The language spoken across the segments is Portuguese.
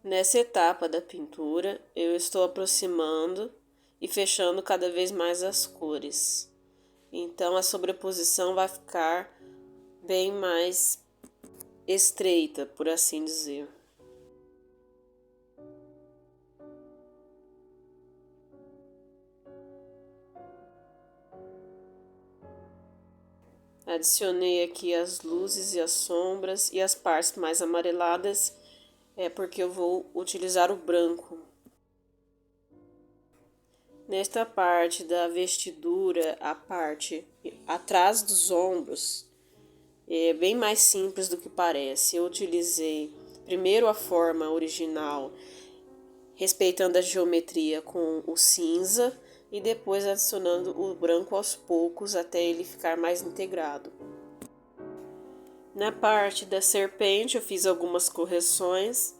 Nessa etapa da pintura, eu estou aproximando e fechando cada vez mais as cores. Então a sobreposição vai ficar bem mais estreita, por assim dizer. Adicionei aqui as luzes e as sombras e as partes mais amareladas é porque eu vou utilizar o branco. Nesta parte da vestidura, a parte atrás dos ombros, é bem mais simples do que parece. Eu utilizei primeiro a forma original, respeitando a geometria com o cinza e depois adicionando o branco aos poucos até ele ficar mais integrado. Na parte da serpente eu fiz algumas correções.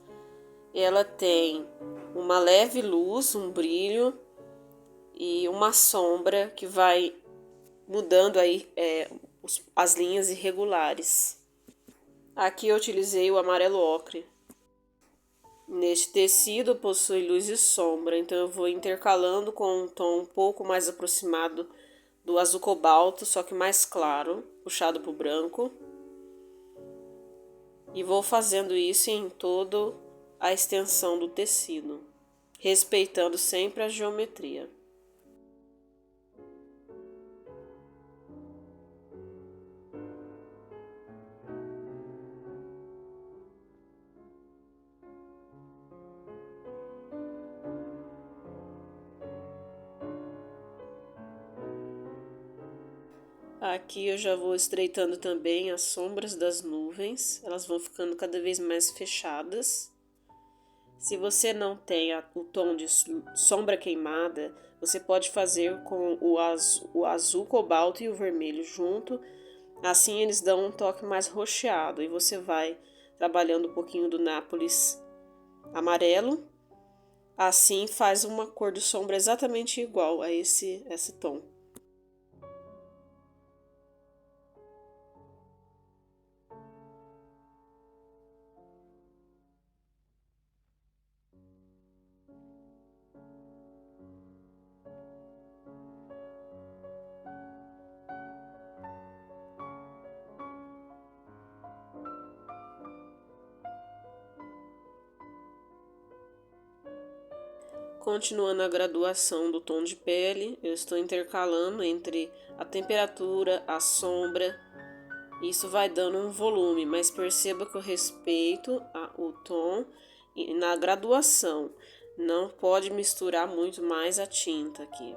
Ela tem uma leve luz, um brilho e uma sombra que vai mudando aí as linhas irregulares. Aqui eu utilizei o amarelo ocre. Neste tecido possui luz e sombra, então eu vou intercalando com um tom um pouco mais aproximado do azul cobalto, só que mais claro, puxado para o branco. E vou fazendo isso em toda a extensão do tecido, respeitando sempre a geometria. Aqui eu já vou estreitando também as sombras das nuvens, elas vão ficando cada vez mais fechadas. Se você não tem o tom de sombra queimada, você pode fazer com o azul cobalto e o vermelho junto, assim eles dão um toque mais roxeado e você vai trabalhando um pouquinho do nápoles amarelo, assim faz uma cor de sombra exatamente igual a esse tom. Continuando a graduação do tom de pele, eu estou intercalando entre a temperatura, a sombra. Isso vai dando um volume, mas perceba que eu respeito o tom e na graduação. Não pode misturar muito mais a tinta aqui.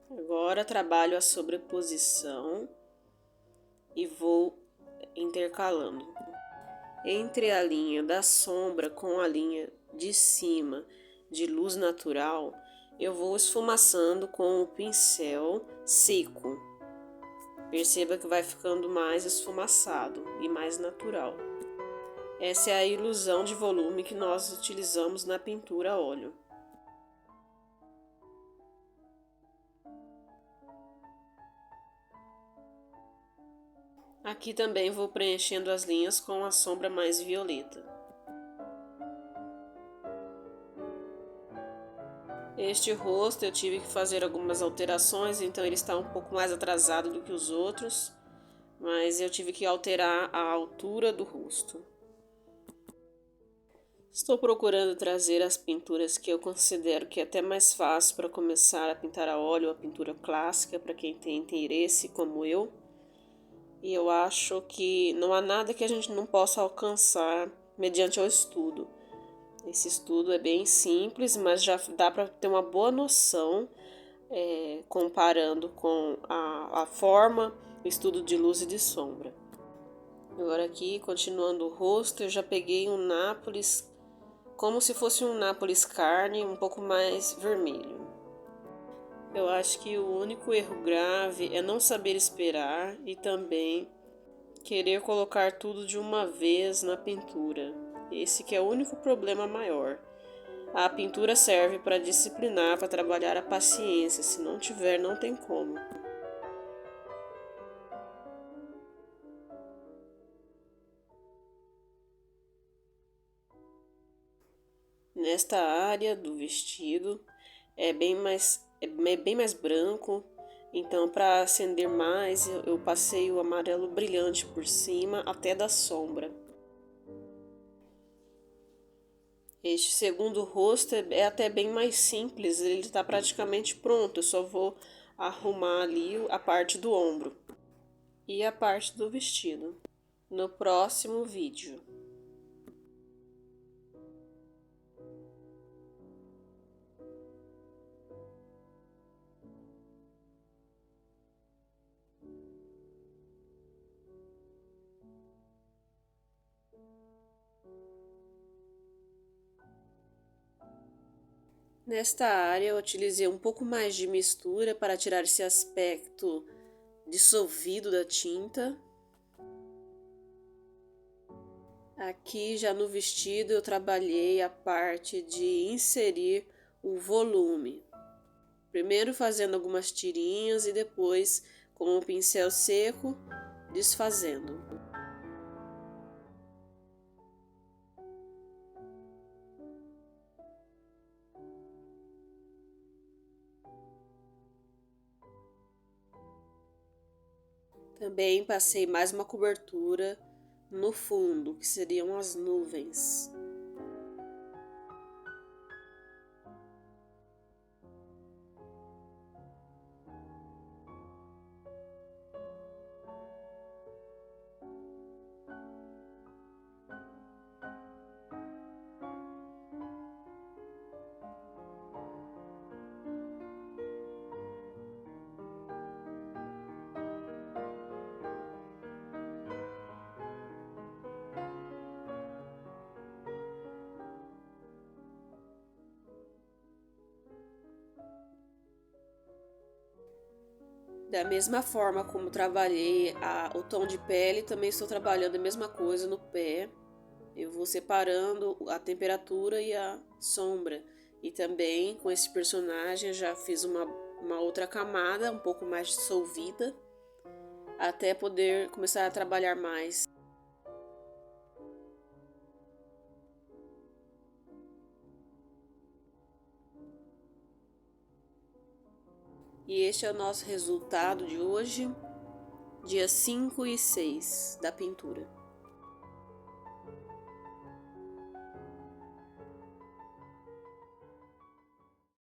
Agora trabalho a sobreposição e vou intercalando. Entre a linha da sombra com a linha de cima de luz natural, eu vou esfumaçando com o pincel seco. Perceba que vai ficando mais esfumaçado e mais natural. Essa é a ilusão de volume que nós utilizamos na pintura a óleo. Aqui também vou preenchendo as linhas com a sombra mais violeta. Este rosto eu tive que fazer algumas alterações, então ele está um pouco mais atrasado do que os outros, mas eu tive que alterar a altura do rosto. Estou procurando trazer as pinturas que eu considero que é até mais fácil para começar a pintar a óleo, a pintura clássica, para quem tem interesse como eu. E eu acho que não há nada que a gente não possa alcançar mediante o estudo. Esse estudo é bem simples, mas já dá para ter uma boa noção, comparando com a forma, o estudo de luz e de sombra. Agora aqui, continuando o rosto, eu já peguei um nápoles, como se fosse um nápoles carne, um pouco mais vermelho. Eu acho que o único erro grave é não saber esperar e também querer colocar tudo de uma vez na pintura. Esse que é o único problema maior. A pintura serve para disciplinar, para trabalhar a paciência. Se não tiver, não tem como. Nesta área do vestido é bem mais branco, então para acender mais eu passei o amarelo brilhante por cima até da sombra. Este segundo rosto é até bem mais simples, ele está praticamente pronto, eu só vou arrumar ali a parte do ombro e a parte do vestido no próximo vídeo. Nesta área eu utilizei um pouco mais de mistura para tirar esse aspecto dissolvido da tinta. Aqui já no vestido eu trabalhei a parte de inserir o volume. Primeiro fazendo algumas tirinhas e depois com o pincel seco desfazendo. Também passei mais uma cobertura no fundo, que seriam as nuvens. Da mesma forma como trabalhei o tom de pele, também estou trabalhando a mesma coisa no pé. Eu vou separando a temperatura e a sombra. E também com esse personagem já fiz uma outra camada, um pouco mais dissolvida, até poder começar a trabalhar mais. E este é o nosso resultado de hoje, dia 5 e 6 da pintura.